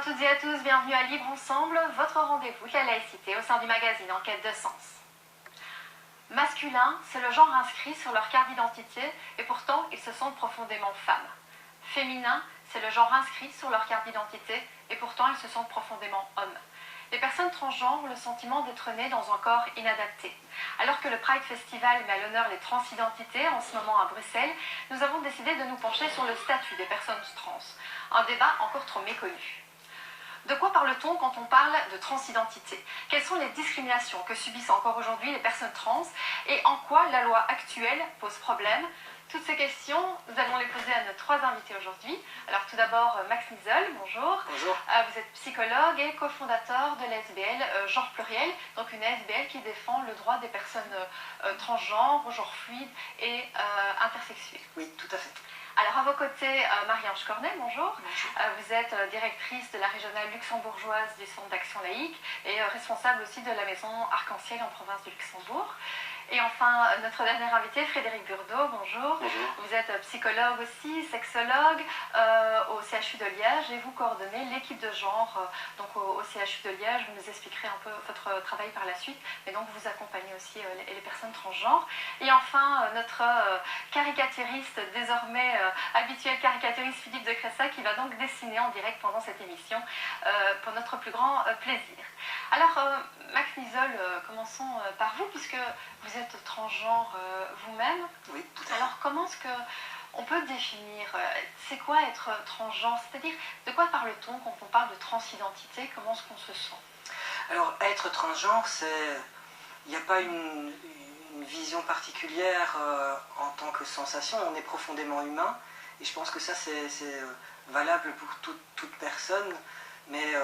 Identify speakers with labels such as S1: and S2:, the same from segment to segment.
S1: toutes et à tous, bienvenue à Libre Ensemble, votre rendez-vous de la laïcité au sein du magazine En quête de sens. Masculin, c'est le genre inscrit sur leur carte d'identité et pourtant ils se sentent profondément femmes. Féminin, c'est le genre inscrit sur leur carte d'identité et pourtant ils se sentent profondément hommes. Les personnes transgenres ont le sentiment d'être nées dans un corps inadapté. Alors que le Pride Festival met à l'honneur les transidentités en ce moment à Bruxelles, nous avons décidé de nous pencher sur le statut des personnes trans, un débat encore trop méconnu. De quoi parle-t-on quand on parle de transidentité? Quelles sont les discriminations que subissent encore aujourd'hui les personnes trans et en quoi la loi actuelle pose problème? Toutes ces questions, nous allons les poser à nos trois invités aujourd'hui. Alors tout d'abord, Max Nisol, bonjour.
S2: Bonjour.
S1: Vous êtes psychologue et cofondateur de l'ASBL Genre Pluriel, donc une ASBL qui défend le droit des personnes transgenres, genre fluides et intersexuées.
S2: Oui, tout à fait.
S1: Alors à vos côtés, Marie-Ange Cornet, bonjour.
S2: Bonjour.
S1: Vous êtes directrice de la régionale luxembourgeoise du Centre d'action laïque et responsable aussi de la maison Arc-en-Ciel en province du Luxembourg. Et enfin, notre dernier invité, Frédéric Burdeau, bonjour.
S2: Bonjour.
S1: Vous êtes psychologue aussi, sexologue au CHU de Liège et vous coordonnez l'équipe de genre donc au CHU de Liège. Vous nous expliquerez un peu votre travail par la suite, mais donc vous accompagnez aussi les personnes transgenres. Et enfin, notre caricaturiste, désormais habituel caricaturiste Philippe de Cressa, qui va donc dessiner en direct pendant cette émission pour notre plus grand plaisir. Alors, Max Nisol, commençons par vous, puisque vous êtes transgenre vous-même.
S2: Oui, tout à fait.
S1: Alors, comment est-ce qu'on peut définir, c'est quoi être transgenre? C'est-à-dire, de quoi parle-t-on quand on parle de transidentité? Comment est-ce qu'on se sent?
S2: Alors, être transgenre, il n'y a pas une vision particulière en tant que sensation. On est profondément humain. Et je pense que ça, c'est valable pour toute personne. Mais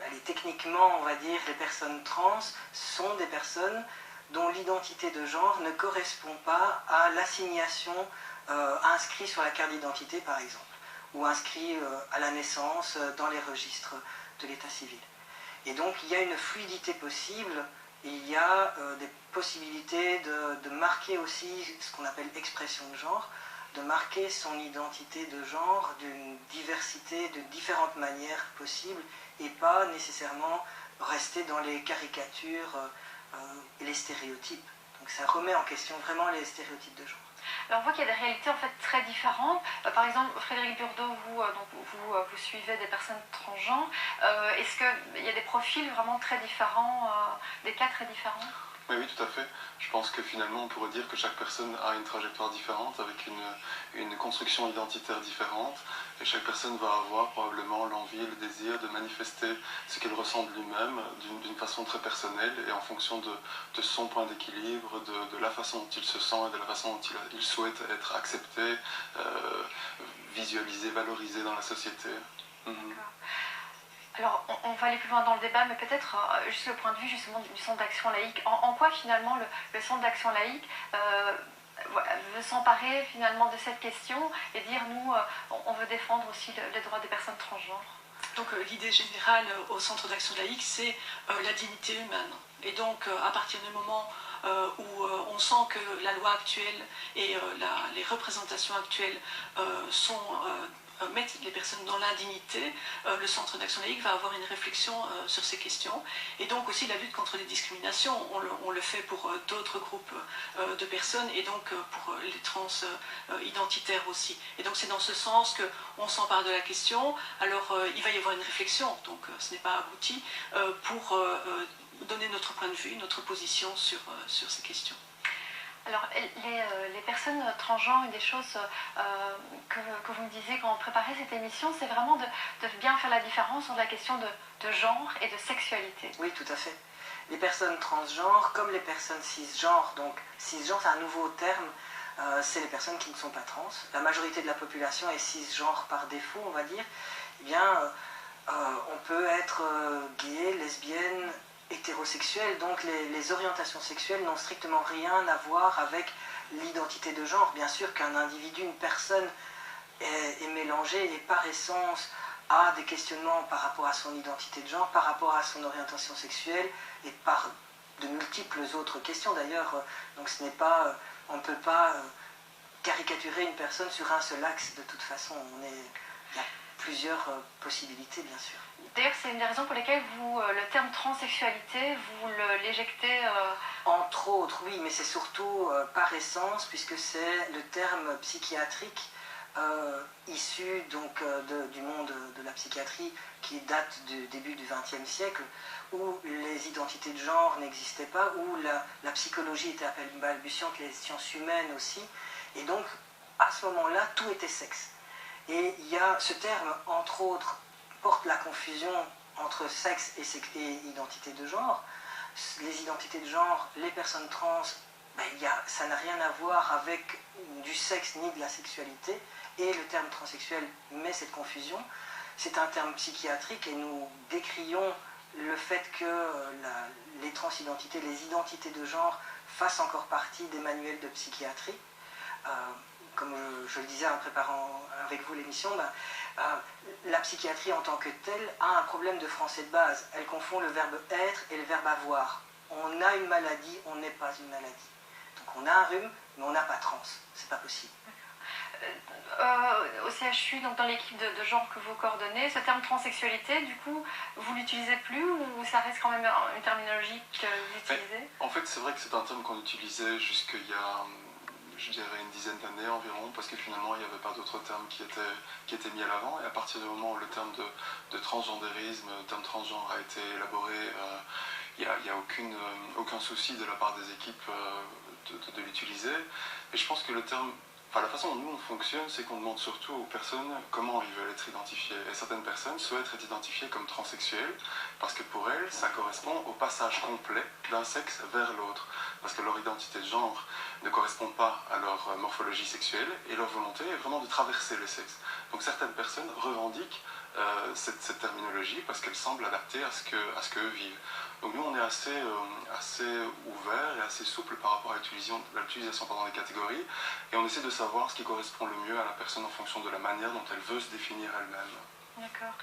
S2: allez, techniquement, on va dire, les personnes trans sont des personnes dont l'identité de genre ne correspond pas à l'assignation inscrite sur la carte d'identité, par exemple, ou inscrit à la naissance dans les registres de l'état civil. Et donc, il y a une fluidité possible, et il y a des possibilités de marquer aussi ce qu'on appelle expression de genre, de marquer son identité de genre d'une diversité, de différentes manières possibles, et pas nécessairement rester dans les caricatures et les stéréotypes. Donc ça remet en question vraiment les stéréotypes de genre.
S1: Alors on voit qu'il y a des réalités en fait très différentes. Par exemple, Frédéric Burdeau, vous suivez des personnes transgenres. Est-ce qu'il y a des profils vraiment très différents, des cas très différents?
S3: Oui, tout à fait. Je pense que finalement, on pourrait dire que chaque personne a une trajectoire différente, avec une construction identitaire différente, et chaque personne va avoir probablement l'envie et le désir de manifester ce qu'il ressent de lui-même d'une façon très personnelle, et en fonction de son point d'équilibre, de la façon dont il se sent et de la façon dont il souhaite être accepté, visualisé, valorisé dans la société.
S1: Alors, on va aller plus loin dans le débat, mais peut-être juste le point de vue justement du Centre d'action laïque. En quoi finalement le Centre d'action laïque veut s'emparer finalement de cette question et dire nous, on veut défendre aussi les droits des personnes transgenres?
S4: Donc l'idée générale au Centre d'action laïque, c'est la dignité humaine. Et donc à partir du moment où on sent que la loi actuelle et les représentations actuelles mettent les personnes dans l'indignité, le Centre d'action laïque va avoir une réflexion sur ces questions. Et donc aussi la lutte contre les discriminations, on le fait pour d'autres groupes de personnes et donc pour les trans identitaires aussi. Et donc c'est dans ce sens qu'on s'empare de la question. Alors il va y avoir une réflexion, donc ce n'est pas abouti, pour donner notre point de vue, notre position sur ces questions.
S1: Alors, les personnes transgenres, une des choses que vous me disiez quand on préparait cette émission, c'est vraiment de bien faire la différence entre la question de genre et de sexualité.
S2: Oui, tout à fait. Les personnes transgenres, comme les personnes cisgenres, donc cisgenre c'est un nouveau terme, c'est les personnes qui ne sont pas trans. La majorité de la population est cisgenre par défaut, on va dire. Eh bien, on peut être gay, lesbienne, hétérosexuels, donc les orientations sexuelles n'ont strictement rien à voir avec l'identité de genre. Bien sûr qu'un individu, une personne est mélangée et par essence a des questionnements par rapport à son identité de genre, par rapport à son orientation sexuelle et par de multiples autres questions d'ailleurs. Donc ce n'est pas, on ne peut pas caricaturer une personne sur un seul axe de toute façon. Il y a plusieurs possibilités, bien sûr.
S1: D'ailleurs, c'est une des raisons pour lesquelles le terme transsexualité, vous l'éjectez
S2: Entre autres, oui, mais c'est surtout par essence, puisque c'est le terme psychiatrique issu donc, du monde de la psychiatrie qui date du début du XXe siècle, où les identités de genre n'existaient pas, où la psychologie était à peine balbutiante, les sciences humaines aussi, et donc à ce moment-là, tout était sexe. Et il y a ce terme, entre autres, porte la confusion entre sexe et identité de genre. Les identités de genre, les personnes trans, ça n'a rien à voir avec du sexe ni de la sexualité, et le terme transsexuel met cette confusion. C'est un terme psychiatrique et nous décrions le fait que les transidentités, les identités de genre fassent encore partie des manuels de psychiatrie. Comme je le disais en préparant avec vous l'émission, la psychiatrie en tant que telle a un problème de français de base. Elle confond le verbe être et le verbe avoir. On a une maladie, on n'est pas une maladie. Donc on a un rhume, mais on n'a pas trans. C'est pas possible.
S1: Au CHU, donc dans l'équipe de genre que vous coordonnez, ce terme transsexualité, du coup, vous l'utilisez plus ou ça reste quand même une terminologie que vous utilisez?
S3: En fait, c'est vrai que c'est un terme qu'on utilisait jusqu'il y a, je dirais, une dizaine d'années environ, parce que finalement, il n'y avait pas d'autres termes qui étaient mis à l'avant. Et à partir du moment où le terme de transgendérisme, le terme transgenre a été élaboré, il n'y a aucun souci de la part des équipes de l'utiliser. Et je pense que le terme... la façon dont nous on fonctionne, c'est qu'on demande surtout aux personnes comment ils veulent être identifiées. Et certaines personnes souhaitent être identifiées comme transsexuelles parce que pour elles, ça correspond au passage complet d'un sexe vers l'autre. Parce que leur identité de genre ne correspond pas à leur morphologie sexuelle et leur volonté est vraiment de traverser le sexe. Donc certaines personnes revendiquent cette terminologie parce qu'elle semble adaptée à ce qu'eux vivent. Donc nous on est assez ouvert et assez souple par rapport à l'utilisation des catégories et on essaie de savoir ce qui correspond le mieux à la personne en fonction de la manière dont elle veut se définir elle-même.
S1: D'accord.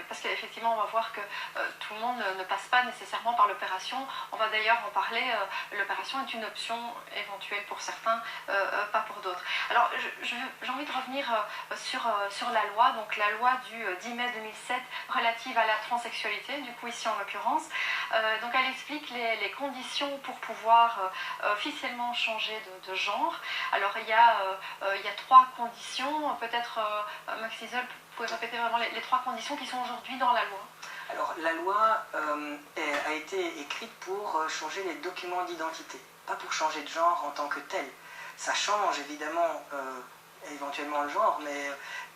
S1: Parce qu'effectivement, on va voir que tout le monde ne passe pas nécessairement par l'opération. On va d'ailleurs en parler. L'opération est une option éventuelle pour certains, pas pour d'autres. Alors, j'ai envie de revenir sur la loi. Donc, la loi du 10 mai 2007 relative à la transsexualité, du coup ici en l'occurrence. Donc, elle explique les conditions pour pouvoir officiellement changer de genre. Alors, il y a 3 conditions. Peut-être, Max Isol, vous pouvez répéter vraiment les 3 conditions qui sont aujourd'hui dans la loi?
S2: Alors, la loi a été écrite pour changer les documents d'identité, pas pour changer de genre en tant que tel. Ça change évidemment éventuellement le genre,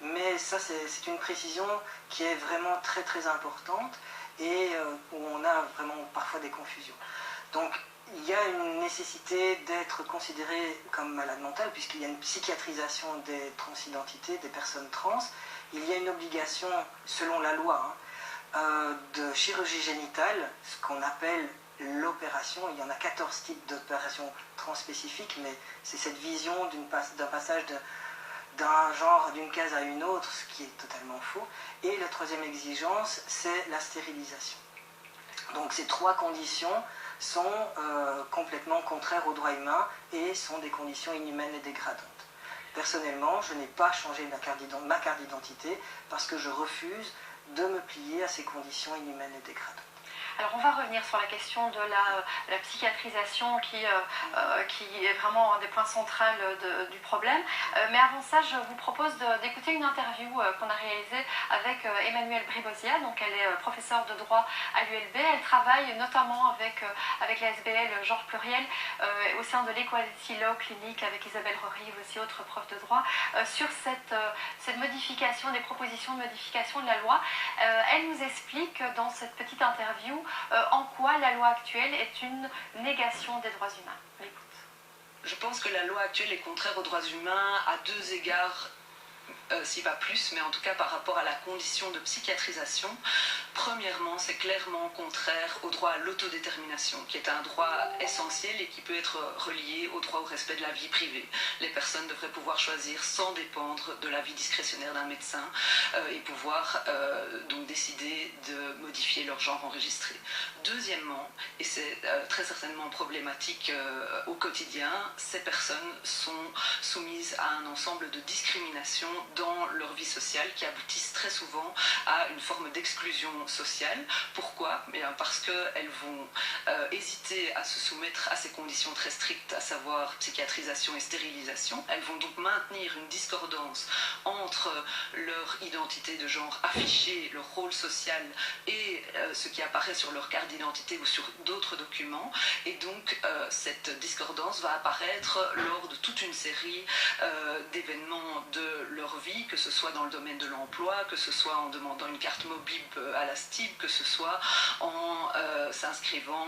S2: mais ça c'est une précision qui est vraiment très très importante et où on a vraiment parfois des confusions. Donc, il y a une nécessité d'être considéré comme malade mental puisqu'il y a une psychiatrisation des transidentités, des personnes trans. Il y a une obligation, selon la loi, de chirurgie génitale, ce qu'on appelle l'opération. Il y en a 14 types d'opérations transspécifiques, mais c'est cette vision d'un passage d'un genre, d'une case à une autre, ce qui est totalement faux. Et la 3e exigence, c'est la stérilisation. Donc ces 3 conditions sont complètement contraires aux droits humains et sont des conditions inhumaines et dégradantes. Personnellement, je n'ai pas changé ma carte d'identité parce que je refuse de me plier à ces conditions inhumaines et dégradantes.
S1: Alors on va revenir sur la question de la psychiatrisation qui est vraiment un des points centraux du problème. Mais avant ça, je vous propose d'écouter une interview qu'on a réalisée avec Emmanuelle Bribosia. Donc elle est professeure de droit à l'ULB. Elle travaille notamment avec la SBL Genre Pluriel au sein de l'Equality Law Clinic avec Isabelle Rory, aussi autre prof de droit, sur cette modification, des propositions de modification de la loi. Elle nous explique dans cette petite interview en quoi la loi actuelle est une négation des droits humains. L'écoute.
S5: Je pense que la loi actuelle est contraire aux droits humains à 2 égards, s'il va plus, mais en tout cas par rapport à la condition de psychiatrisation. Premièrement, c'est clairement contraire au droit à l'autodétermination, qui est un droit essentiel et qui peut être relié au droit au respect de la vie privée. Les personnes devraient pouvoir choisir sans dépendre de l'avis discrétionnaire d'un médecin et pouvoir donc décider de modifier leur genre enregistré. Deuxièmement, et c'est très certainement problématique au quotidien, ces personnes sont soumises à un ensemble de discriminations dans leur vie sociale qui aboutissent très souvent à une forme d'exclusion sociale. Pourquoi? Bien parce qu'elles vont hésiter à se soumettre à ces conditions très strictes, à savoir psychiatrisation et stérilisation. Elles vont donc maintenir une discordance entre leur identité de genre affichée, leur rôle social et ce qui apparaît sur leur carte d'identité ou sur d'autres documents. Et donc cette discordance va apparaître lors de toute une série d'événements de leur vie, que ce soit dans le domaine de l'emploi, que ce soit en demandant une carte mobile à la STIB, que ce soit en s'inscrivant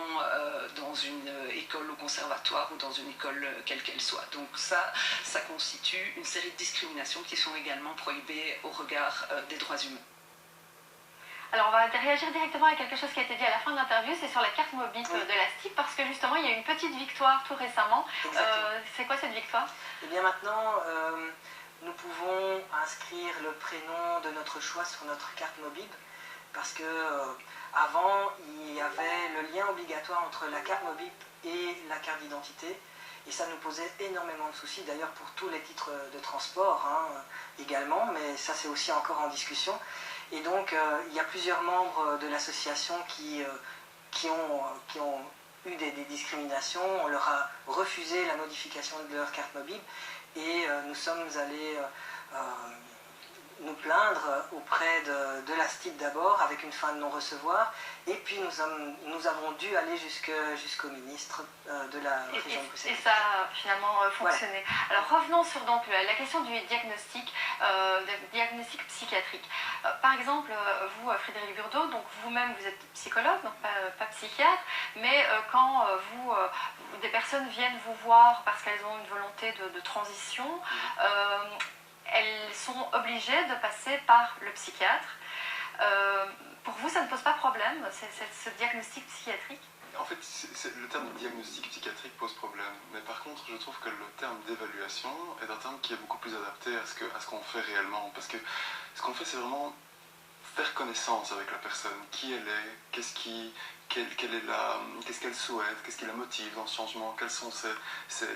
S5: dans une école au conservatoire ou dans une école quelle qu'elle soit. Donc ça constitue une série de discriminations qui sont également prohibées au regard des droits humains.
S1: Alors on va réagir directement à quelque chose qui a été dit à la fin de l'interview, c'est sur la carte mobile de la STIB, parce que justement il y a eu une petite victoire tout récemment. C'est quoi cette victoire?
S2: Eh bien maintenant, nous pouvons inscrire le prénom de notre choix sur notre carte mobile, parce que avant il y avait le lien obligatoire entre la carte mobile et la carte d'identité, et ça nous posait énormément de soucis, d'ailleurs pour tous les titres de transport également, mais ça c'est aussi encore en discussion. Et donc, il y a plusieurs membres de l'association qui ont eu des discriminations. On leur a refusé la modification de leur carte mobile et nous sommes allés nous plaindre auprès de la STIB d'abord, avec une fin de non-recevoir, et puis nous avons dû aller jusqu'au ministre de la région de Bruxelles.
S1: Et ça a finalement fonctionné. Voilà. Alors revenons sur donc, la question du diagnostic psychiatrique. Par exemple, vous, Frédéric Burdeau, donc vous-même vous êtes psychologue, donc pas psychiatre, mais quand des personnes viennent vous voir parce qu'elles ont une volonté de transition, elles sont obligées de passer par le psychiatre. Pour vous, ça ne pose pas problème, ce diagnostic psychiatrique?
S3: En fait, le terme de diagnostic psychiatrique pose problème, mais par contre, je trouve que le terme d'évaluation est un terme qui est beaucoup plus adapté à ce qu'on fait réellement, parce que ce qu'on fait, c'est vraiment faire connaissance avec la personne, qui elle est, qu'est-ce qu'elle souhaite, qu'est-ce qui la motive dans ce changement, quels sont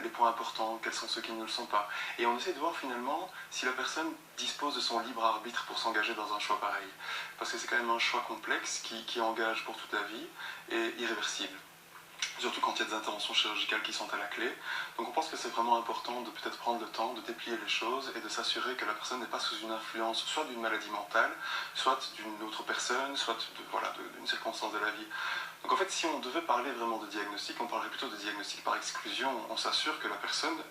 S3: les points importants, quels sont ceux qui ne le sont pas. Et on essaie de voir finalement si la personne dispose de son libre arbitre pour s'engager dans un choix pareil. Parce que c'est quand même un choix complexe qui engage pour toute la vie et irréversible. Surtout quand il y a des interventions chirurgicales qui sont à la clé. Donc on pense que c'est vraiment important de peut-être prendre le temps de déplier les choses et de s'assurer que la personne n'est pas sous une influence soit d'une maladie mentale, soit d'une autre personne, soit d'une circonstance de la vie. Donc en fait, si on devait parler vraiment de diagnostic, on parlerait plutôt de diagnostic par exclusion. On s'assure que la personne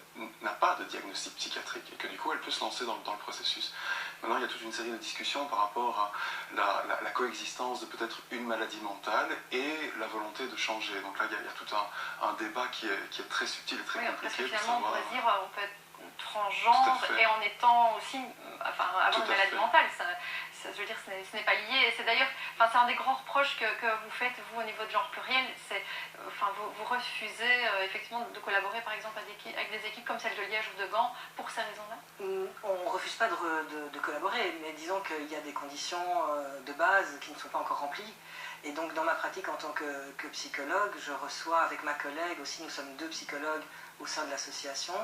S3: n'a pas de diagnostic psychiatrique et que du coup elle peut se lancer dans le processus. Maintenant, il y a toute une série de discussions par rapport à la coexistence de peut-être une maladie mentale et la volonté de changer. Donc là, il y a tout un débat qui est très subtil et très compliqué.
S1: Parce que finalement, on pourrait dire on peut être transgenre et en étant aussi, avoir une maladie mentale. Je veux dire, ce n'est pas lié. C'est d'ailleurs, c'est un des grands reproches que vous faites, vous, au niveau de genre pluriel. Vous refusez effectivement de collaborer, par exemple, avec des équipes comme celle de Liège ou de Gand pour ces raisons-là?
S2: On ne refuse pas de collaborer, mais disons qu'il y a des conditions de base qui ne sont pas encore remplies. Et donc, dans ma pratique en tant que psychologue, je reçois avec ma collègue aussi, nous sommes 2 psychologues au sein de l'association,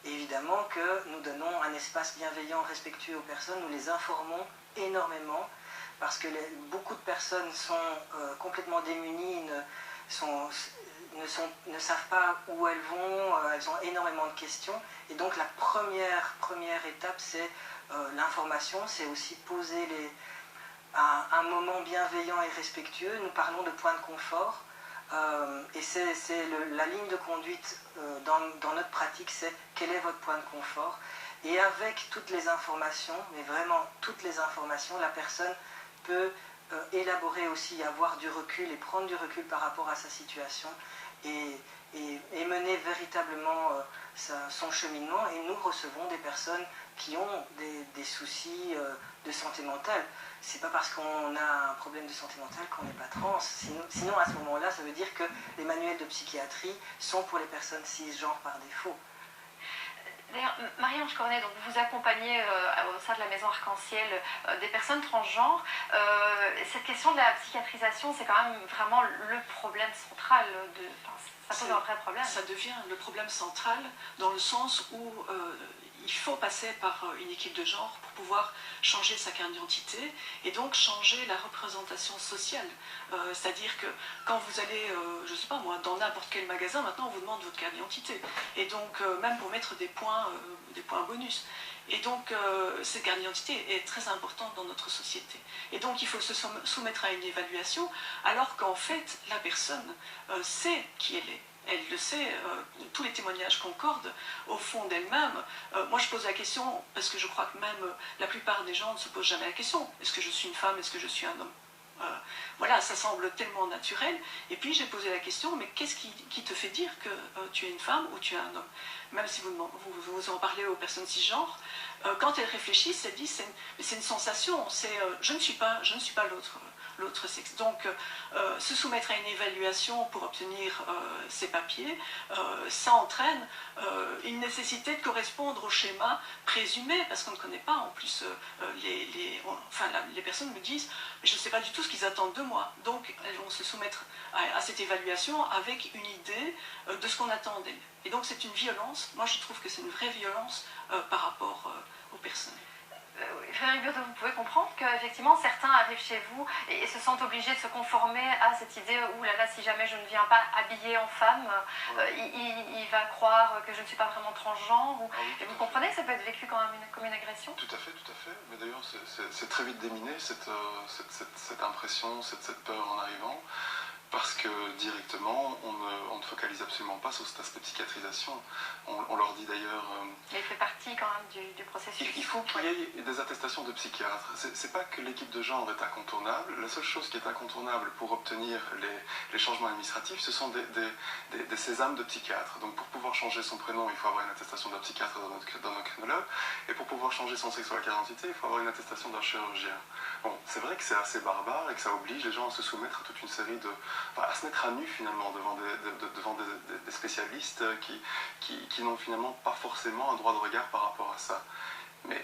S2: et évidemment que nous donnons un espace bienveillant, respectueux aux personnes, nous les informons énormément, parce que beaucoup de personnes sont complètement démunies, ne savent pas où elles vont, elles ont énormément de questions, et donc la première étape, c'est l'information, c'est aussi poser un moment bienveillant et respectueux. Nous parlons de points de confort, et c'est la ligne de conduite dans notre pratique, c'est quel est votre point de confort. Et avec toutes les informations, mais vraiment toutes les informations, la personne peut élaborer aussi, avoir du recul et prendre du recul par rapport à sa situation et mener véritablement son cheminement. Et nous recevons des personnes qui ont des soucis de santé mentale. C'est pas parce qu'on a un problème de santé mentale qu'on n'est pas trans. Sinon, à ce moment-là, ça veut dire que les manuels de psychiatrie sont pour les personnes cisgenres par défaut.
S1: D'ailleurs, Marie-Ange Cornet, donc vous accompagnez au sein de la Maison Arc-en-Ciel des personnes transgenres. Cette question de la psychiatrisation, c'est quand même vraiment le problème central. Ça pose un vrai problème.
S4: Ça devient le problème central dans le sens où il il faut passer par une équipe de genre pour pouvoir changer sa carte d'identité et donc changer la représentation sociale. C'est-à-dire que quand vous allez, je ne sais pas moi, dans n'importe quel magasin, maintenant on vous demande votre carte d'identité. Et donc même pour mettre des points bonus. Et donc cette carte d'identité est très importante dans notre société. Et donc il faut se soumettre à une évaluation alors qu'en fait la personne sait qui elle est. Elle le sait, tous les témoignages concordent au fond d'elle-même. Moi je pose la question, parce que je crois que même la plupart des gens ne se posent jamais la question, est-ce que je suis une femme, est-ce que je suis un homme? Voilà, ça semble tellement naturel. Et puis j'ai posé la question, mais qu'est-ce qui te fait dire que tu es une femme ou tu es un homme? Même si vous en parlez aux personnes cisgenres, quand elles réfléchissent, elles disent c'est une sensation, c'est je ne suis pas l'autre sexe. Donc se soumettre à une évaluation pour obtenir ces papiers, ça entraîne une nécessité de correspondre au schéma présumé, parce qu'on ne connaît pas en plus les personnes me disent mais je ne sais pas du tout ce qu'ils attendent de moi. Donc elles vont se soumettre à cette évaluation avec une idée de ce qu'on attend d'elles. Et donc c'est une violence, moi je trouve que c'est une vraie violence par rapport aux personnes.
S1: Frédéric Burdeau, vous pouvez comprendre qu'effectivement certains arrivent chez vous et se sentent obligés de se conformer à cette idée où là là, si jamais je ne viens pas habillée en femme, il va croire que je ne suis pas vraiment transgenre. Et vous comprenez que ça peut être vécu quand même comme une agression?
S3: Tout à fait, tout à fait. Mais d'ailleurs, c'est très vite déminé cette impression, cette peur en arrivant. Parce que directement, on ne focalise absolument pas sur cet aspect psychiatrisation. On leur dit d'ailleurs...
S1: Il fait partie quand même du processus.
S3: Il faut qu'il y ait des attestations de psychiatres. C'est pas que l'équipe de genre est incontournable. La seule chose qui est incontournable pour obtenir les changements administratifs, ce sont des sésames de psychiatres. Donc pour pouvoir changer son prénom, il faut avoir une attestation d'un psychiatre d'un endocrinologue. Et pour pouvoir changer son sexe sur la carte d'identité, il faut avoir une attestation d'un chirurgien. Bon, c'est vrai que c'est assez barbare et que ça oblige les gens à se soumettre à toute une série à se mettre à nu finalement devant des spécialistes qui n'ont finalement pas forcément un droit de regard par rapport à ça. Mais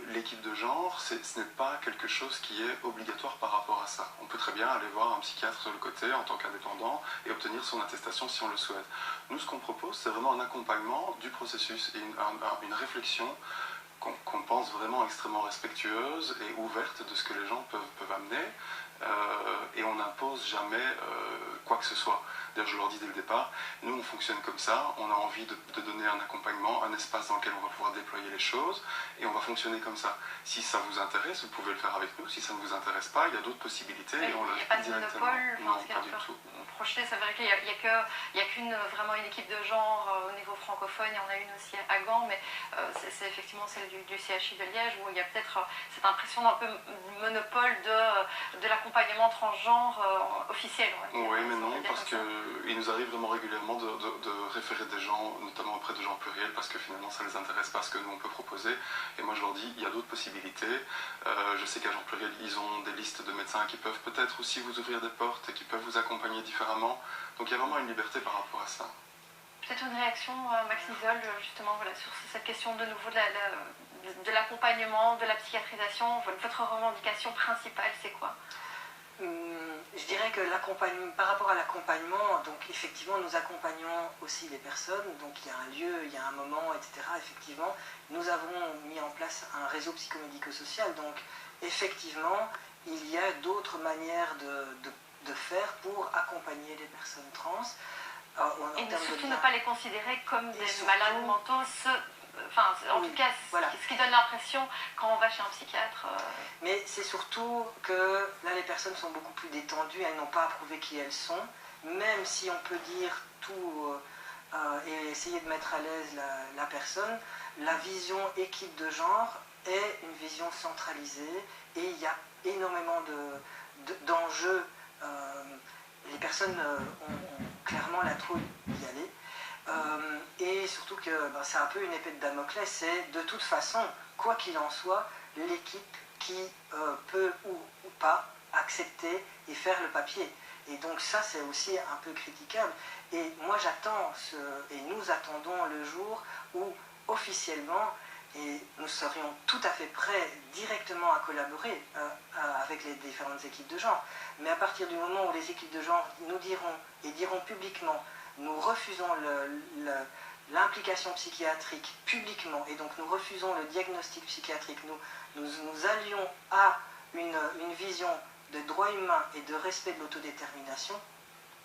S3: l'équipe de genre, ce n'est pas quelque chose qui est obligatoire par rapport à ça. On peut très bien aller voir un psychiatre sur le côté en tant qu'indépendant et obtenir son attestation si on le souhaite. Nous, ce qu'on propose, c'est vraiment un accompagnement du processus et une réflexion qu'on pense vraiment extrêmement respectueuse et ouverte de ce que les gens peuvent amener. Et on n'impose jamais quoi que ce soit. D'ailleurs, je leur dis dès le départ, nous on fonctionne comme ça, on a envie de donner un accompagnement, un espace dans lequel on va pouvoir déployer les choses, et on va fonctionner comme ça. Si ça vous intéresse, vous pouvez le faire avec nous. Si ça ne vous intéresse pas, il y a d'autres possibilités.
S1: Il n'y a pas de monopole,
S3: non, pas du tout.
S1: Projeté, c'est vrai qu'il n'y a qu'une vraiment une équipe de genre au niveau francophone, il y en a une aussi à Gand, mais c'est effectivement celle du CHI de Liège où il y a peut-être cette impression d'un peu monopole de l'accompagnement transgenre officiel.
S3: Oui, mais non, parce qu'il nous arrive vraiment régulièrement de référer des gens, notamment auprès de gens pluriels, parce que finalement ça ne les intéresse pas ce que nous on peut proposer. Et moi je leur dis, il y a d'autres possibilités. Je sais qu'à Gens Pluriels, ils ont des listes de médecins qui peuvent peut-être aussi vous ouvrir des portes et qui peuvent vous accompagner différemment. Donc il y a vraiment une liberté par rapport à ça.
S1: Peut-être une réaction, Max Isol, justement, voilà, sur cette question de nouveau de l'accompagnement, de la psychiatrisation. Votre revendication principale, c'est quoi?
S2: Je dirais que par rapport à l'accompagnement, donc effectivement nous accompagnons aussi les personnes, donc il y a un lieu, il y a un moment, etc. Effectivement, nous avons mis en place un réseau psychomédico-social, donc effectivement il y a d'autres manières de faire pour accompagner les personnes trans.
S1: Et surtout ne pas les considérer comme des malades mentaux, en tout cas, voilà. Ce qui donne l'impression quand on va chez un psychiatre.
S2: Mais c'est surtout que là, les personnes sont beaucoup plus détendues, elles n'ont pas à prouver qui elles sont, même si on peut dire tout et essayer de mettre à l'aise la personne, la vision équipe de genre est une vision centralisée et il y a énormément d'enjeux. Les personnes ont clairement la trouille d'y aller. Et surtout que c'est un peu une épée de Damoclès, c'est de toute façon, quoi qu'il en soit, l'équipe qui peut ou pas accepter et faire le papier. Et donc ça, c'est aussi un peu critiquable. Et moi, et nous attendons le jour où, officiellement, et nous serions tout à fait prêts directement à collaborer avec les différentes équipes de genre. Mais à partir du moment où les équipes de genre nous diront publiquement, nous refusons l'implication psychiatrique publiquement, et donc nous refusons le diagnostic psychiatrique, nous allions à une vision de droit humain et de respect de l'autodétermination,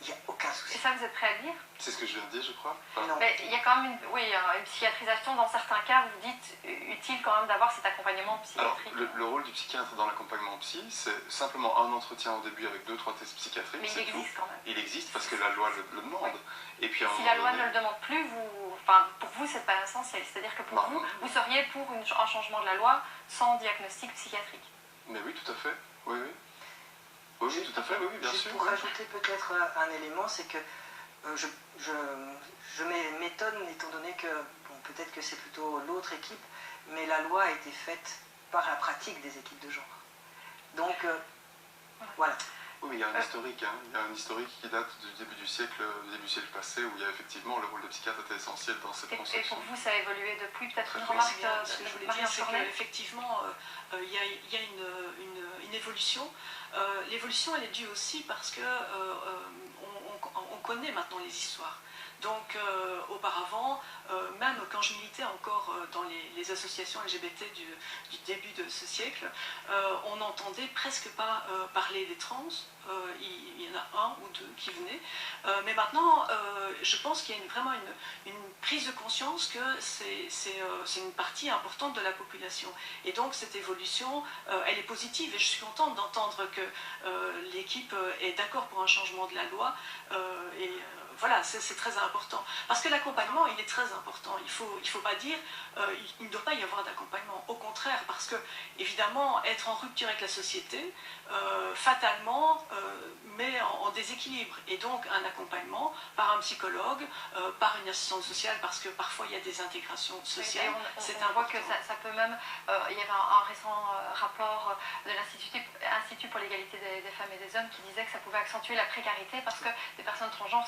S2: il n'y a aucun souci.
S1: Et ça, vous êtes prêt à le dire?
S3: C'est ce que je viens de dire, je crois.
S2: Non.
S1: Mais il y a quand même une psychiatrisation dans certains cas, vous dites utile quand même d'avoir cet accompagnement psychiatrique.
S3: Alors, le rôle du psychiatre dans l'accompagnement psy, c'est simplement un entretien au début avec 2-3 tests psychiatriques.
S1: Mais il existe quand même.
S3: Il existe parce que la loi le demande.
S1: Oui.
S3: Et puis,
S1: Si la loi ne le demande plus, pour vous, c'est pas essentiel. C'est-à-dire que pour vous seriez pour un changement de la loi sans diagnostic psychiatrique.
S3: Mais oui, tout à fait. Oui, oui. Oui, tout à fait, oui, bien sûr.
S2: Pour rajouter peut-être un élément, c'est que je m'étonne, étant donné que, bon, peut-être que c'est plutôt l'autre équipe, mais la loi a été faite par la pratique des équipes de genre. Donc, voilà.
S3: Oui, mais il y a un historique, hein. Il y a un historique qui date du début du siècle passé, où il y a effectivement le rôle de psychiatre était essentiel dans cette construction.
S1: Et pour vous, ça a évolué depuis? Peut-être une
S4: remarque,
S1: remarque
S4: ce que je voulais
S1: Maria
S4: dire, c'est
S1: Sornet.
S4: qu'effectivement, il y a une évolution. L'évolution, elle est due aussi parce que on connaît maintenant les histoires. Donc, auparavant, même quand je militais encore dans les associations LGBT du début de ce siècle, on n'entendait presque pas parler des trans. Il y en a un ou deux qui venaient. Mais maintenant, je pense qu'il y a vraiment une prise de conscience que c'est une partie importante de la population. Et donc, cette évolution, elle est positive. Et je suis contente d'entendre que l'équipe est d'accord pour un changement de la loi. Voilà, c'est très important. Parce que l'accompagnement, il est très important. Il faut pas dire, il ne doit pas y avoir d'accompagnement. Au contraire, parce que, évidemment, être en rupture avec la société, fatalement, met en déséquilibre. Et donc, un accompagnement par un psychologue, par une assistante sociale, parce que parfois, il y a des intégrations sociales.
S1: On voit que ça peut même... il y avait un récent rapport de l'Institut pour l'égalité des femmes et des hommes qui disait que ça pouvait accentuer la précarité parce que des personnes transgenres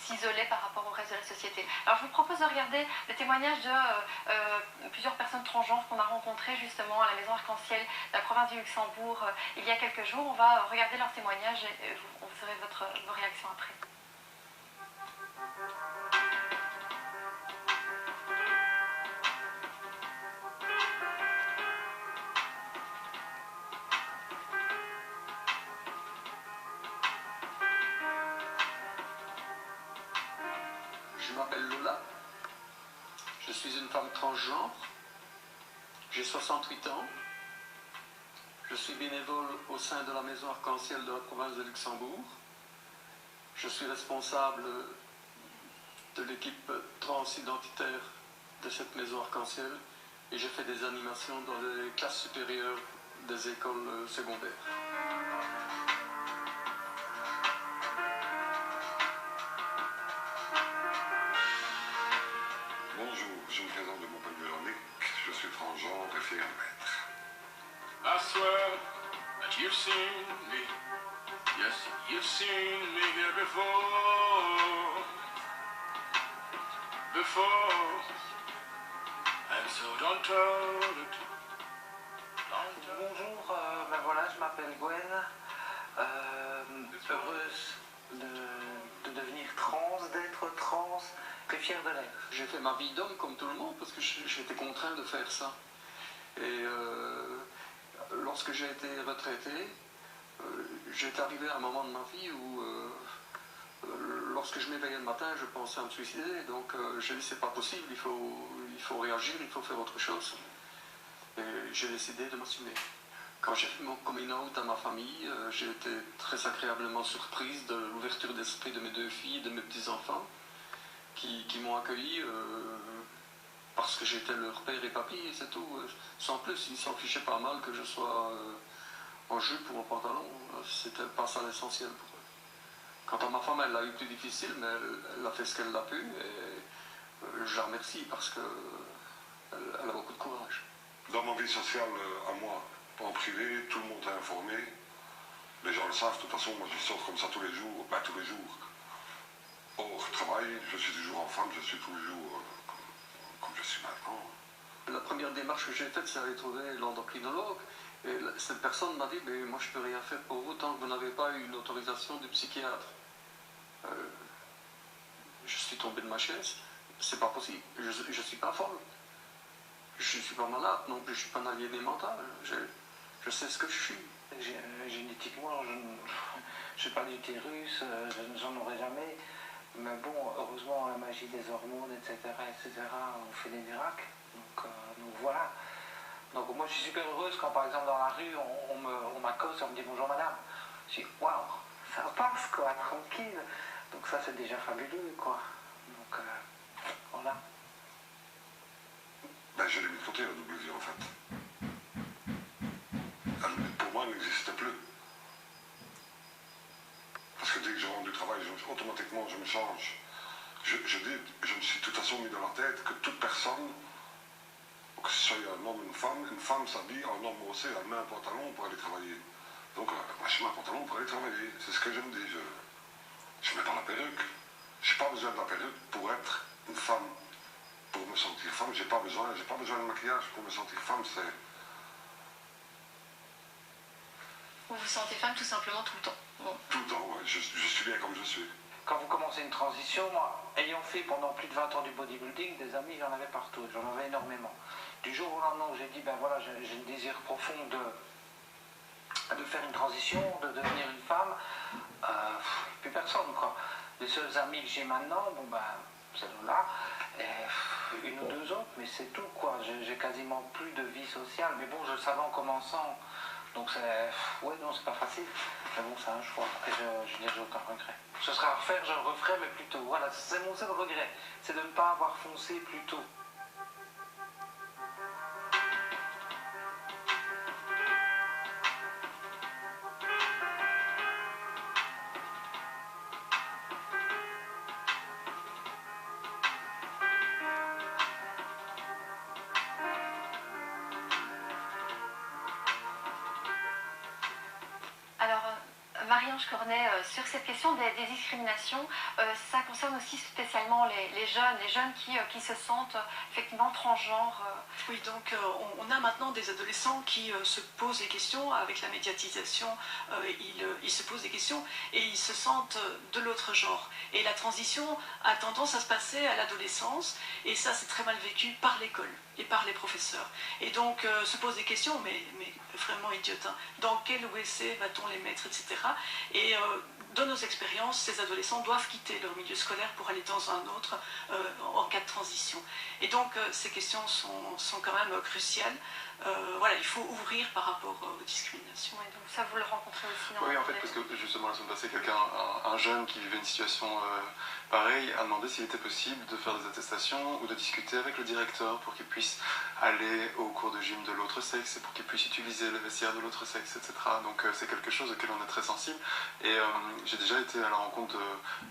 S1: s'isolait par rapport au reste de la société. Alors je vous propose de regarder le témoignage de plusieurs personnes transgenres qu'on a rencontrées justement à la Maison Arc-en-Ciel de la province du Luxembourg il y a quelques jours. On va regarder leurs témoignages et vous aurez vos réactions après.
S6: Je m'appelle Lola, je suis une femme transgenre, j'ai 68 ans, je suis bénévole au sein de la Maison Arc-en-Ciel de la province de Luxembourg, je suis responsable de l'équipe transidentitaire de cette Maison Arc-en-Ciel et je fais des animations dans les classes supérieures des écoles secondaires.
S7: Bonjour, je me présente, je m'appelle Véronique, je suis transgenre et fier maître.
S8: I swear that you've seen me. Yes, you've seen me here before. And so don't tell it.
S9: Bonjour, ben voilà, je m'appelle Gwen. Heureuse de devenir trans, d'être trans, et fière de l'être.
S6: J'ai fait ma vie d'homme comme tout le monde parce que j'étais contraint de faire ça. Et lorsque j'ai été retraité, j'étais arrivé à un moment de ma vie où lorsque je m'éveillais le matin, je pensais à me suicider. Donc j'ai dit c'est pas possible, il faut réagir, il faut faire autre chose. Et j'ai décidé de m'assumer. Quand j'ai fait mon coming out à ma famille, j'ai été très agréablement surprise de l'ouverture d'esprit de mes deux filles et de mes petits-enfants qui m'ont accueilli parce que j'étais leur père et papy, et c'est tout. Sans plus, ils s'en fichaient pas mal que je sois en jupe ou en pantalon. C'était pas ça l'essentiel pour eux. Quant à ma femme, elle l'a eu plus difficile, mais elle a fait ce qu'elle a pu, et je la remercie parce qu'elle a beaucoup de courage.
S7: Dans ma vie sociale, à moi, en privé, tout le monde est informé. Les gens le savent, de toute façon, moi je sors comme ça tous les jours, tous les jours. Hors travail, je suis toujours en femme, je suis toujours comme je suis maintenant.
S6: La première démarche que j'ai faite, c'est aller trouver l'endocrinologue. Et cette personne m'a dit, mais moi je peux rien faire pour vous tant que vous n'avez pas eu une autorisation du psychiatre. Je suis tombé de ma chaise. c'est pas possible. Je suis pas folle. Je suis pas malade non plus, je suis pas un aliéné mental. Je sais ce que je suis.
S9: Génétiquement, je n'ai pas d'utérus, j'en aurai jamais. Mais bon, heureusement, la magie des hormones, etc., on fait des miracles. Donc voilà. Donc moi, je suis super heureuse quand, par exemple, dans la rue, on m'accoste et on me dit bonjour madame. Je dis waouh, ça passe quoi, tranquille. Donc ça, c'est déjà fabuleux quoi. Donc voilà.
S7: Ben, je l'ai mis de côté la double vie en fait. Pour moi, elle n'existait plus. Parce que dès que je rentre du travail, automatiquement je me change. Je me suis de toute façon mis dans la tête que toute personne, que ce soit un homme ou une femme s'habille, un homme aussi, elle met un pantalon pour aller travailler. Donc moi je mets un pantalon pour aller travailler. C'est ce que je me dis. Je mets pas la perruque. Je n'ai pas besoin de la perruque pour être une femme. Pour me sentir femme, j'ai pas besoin de maquillage pour me sentir femme, c'est...
S1: Vous vous sentez femme tout simplement tout le temps. Bon.
S7: Tout le temps, ouais. Je suis bien comme je suis.
S9: Quand vous commencez une transition, moi, ayant fait pendant plus de 20 ans du bodybuilding, des amis, j'en avais partout, j'en avais énormément. Du jour au lendemain où j'ai dit, ben voilà, j'ai le désir profond de faire une transition, de devenir une femme, plus personne, quoi. Les seuls amis que j'ai maintenant, bon ben, celle-là, une ou deux autres, mais c'est tout, quoi. J'ai quasiment plus de vie sociale, mais bon, je le savais en commençant. Donc c'est... Ouais, non, c'est pas facile. Mais bon, c'est un choix. Et je n'ai aucun regret. Ce sera à refaire, je le referai, mais plus tôt. Voilà, c'est mon seul regret. C'est de ne pas avoir foncé plus tôt.
S1: Marie-Ange Cornet, sur cette question des discriminations, ça concerne aussi spécialement les jeunes qui se sentent effectivement transgenres.
S4: Oui, donc on a maintenant des adolescents qui se posent des questions avec la médiatisation, ils se posent des questions et ils se sentent de l'autre genre. Et la transition a tendance à se passer à l'adolescence et ça c'est très mal vécu par l'école et par les professeurs. Et donc se posent des questions, mais vraiment idiotes, hein. Dans quel WC va-t-on les mettre, etc. Et de nos expériences, ces adolescents doivent quitter leur milieu scolaire pour aller dans un autre en cas de transition. Et donc ces questions sont quand même cruciales. Voilà, il faut ouvrir par rapport aux discriminations.
S1: Ouais, donc ça, vous le rencontrez aussi dans
S3: Oui, en fait, parce que justement la semaine passée, un jeune qui vivait une situation pareille a demandé s'il était possible de faire des attestations ou de discuter avec le directeur pour qu'il puisse aller au cours de gym de l'autre sexe et pour qu'il puisse utiliser les vestiaires de l'autre sexe, etc. Donc c'est quelque chose auquel on est très sensible. Et j'ai déjà été à la rencontre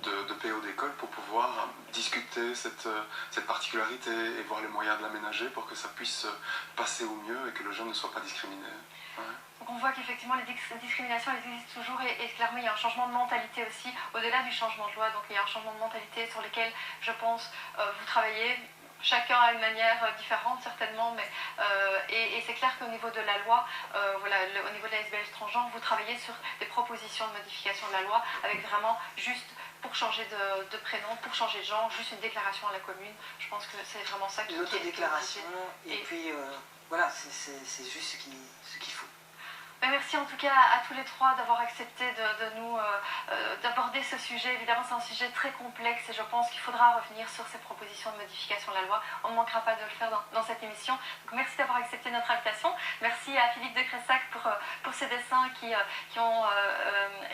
S3: de PO d'école pour pouvoir discuter cette particularité et voir les moyens de l'aménager pour que ça puisse passer au mieux et que le jeune ne soit pas discriminé. Ouais.
S1: Donc on voit qu'effectivement les discriminations elles existent toujours et clairement il y a un changement de mentalité aussi, au-delà du changement de loi, donc il y a un changement de mentalité sur lequel je pense vous travaillez. Chacun a une manière différente certainement, mais et c'est clair qu'au niveau de la loi, voilà, au niveau de la SBL transgenre, vous travaillez sur des propositions de modification de la loi avec vraiment juste pour changer de prénom, pour changer de genre, juste une déclaration à la commune. Je pense que c'est vraiment ça qui est...
S2: Une autodéclaration, et puis voilà, c'est juste ce qu'il faut.
S1: Mais merci en tout cas à tous les trois d'avoir accepté d'aborder ce sujet. Évidemment, c'est un sujet très complexe et je pense qu'il faudra revenir sur ces propositions de modification de la loi. On ne manquera pas de le faire dans cette émission. Donc merci d'avoir accepté notre invitation. Merci à Philippe de Cressac pour ces dessins qui ont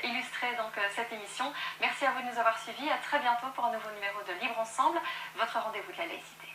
S1: illustré donc, cette émission. Merci à vous de nous avoir suivis. À très bientôt pour un nouveau numéro de Libre Ensemble, votre rendez-vous de la laïcité.